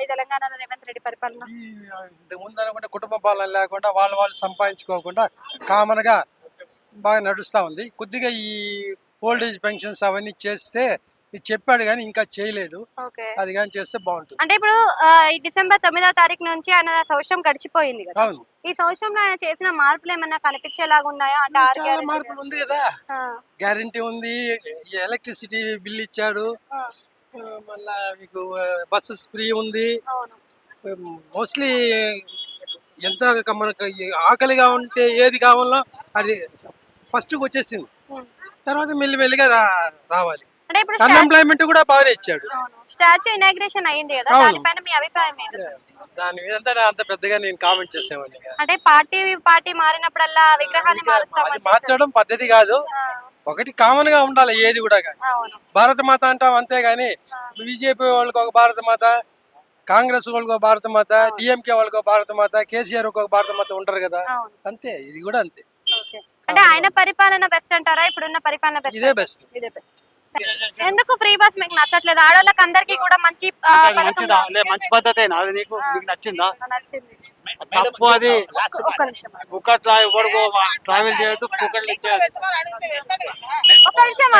ఈ తెలంగాణలో రేవంత్ రెడ్డి పరిపాలన? ఈ ఇంతకు ముందు అనుకుంటే కుటుంబ పాలన లేకుండా వాళ్ళు సంపాదించుకోకుండా కామన్ గా బాగా నడుస్తా ఉంది. కొద్దిగా ఈ ఓల్డ్ ఏజ్ పెన్షన్స్ అవన్నీ చేస్తే ఇది చెప్పాడు కానీ ఇంకా చేయలేదు. ఓకే. అది కానీ చేస్తే బాగుంటుంది. అంటే ఇప్పుడు ఈ డిసెంబర్ 9వ తారీఖు నుంచి ఆయన సంవత్సరం గడిచిపోయింది కదా. అవును, ఈ సంవత్సరంలో ఆయన చేసిన మార్పులు ఏమన్నా కనిపించేలాగా ఉన్నాయా? అంటే ఆరు చాలా గ్యారెంటీలు. మార్పులు ఉంది కదా. గ్యారంటీ ఉంది, ఎలక్ట్రిసిటీ బిల్ ఇచ్చాడు, మళ్ళా మీకు బస్సెస్ ఫ్రీ ఉంది. అవును. మోస్ట్లీ ఎంత మనకు ఆకలిగా ఉంటే ఏది కావాలో అది ఫస్ట్ వచ్చేసింది. తర్వాత మెల్లిమెల్లిగా రావాలి. అంటే ఇప్పుడు అన్ఎంప్లాయ్మెంట్ కూడా బాగానే ఇచ్చాడు. స్టాచ్యూ ఇనాగ్రేషన్ అయింది కదా, అవును. దానిపైన మీ అభిప్రాయం ఏంటి? దాని మీద అంత పెద్దగా నేను కామెంట్ చేసేవాడిని కాదు. అంటే పార్టీ మారినప్పుడల్లా విగ్రహాన్ని అది మారుస్తాం. మార్చడం పద్ధతి కాదు. ఒకటి కామన్ గా ఉండాలి ఏది కూడా. అవును. భారత మాత అంటాం అంతేగాని బీజేపీ వాళ్ళకి ఒక భారత మాత, కాంగ్రెస్ వాళ్ళకి ఒక భారత మాత, డిఎంకే వాళ్ళకి ఒక భారత మాత, కేసీఆర్ ఒక భారత మాత ఉంటారు కదా. అవును. అంతే, ఇది కూడా అంతే. ఓకే. అంటే ఆయన పరిపాలన బెస్ట్ అంటారా, ఇప్పుడున్న పరిపాలన బెస్ట్? ఇదే బెస్ట్. ఇదే బెస్ట్. ఎందుకు ఫ్రీ బస్ మీకు నచ్చట్లేదు? ఆడవాళ్ళకి అందరికి కూడా మంచి మంచిదా? మంచి పద్ధతి అది నీకు నచ్చిందా? నచ్చింది. తప్పు అది. ఒక్క నిమిషం. బుక్కట్ ఎవరికో ట్రావెల్ చేయొద్దు, బుక్కట్లు ఇచ్చేయాలి. ఒక్క నిమిషం.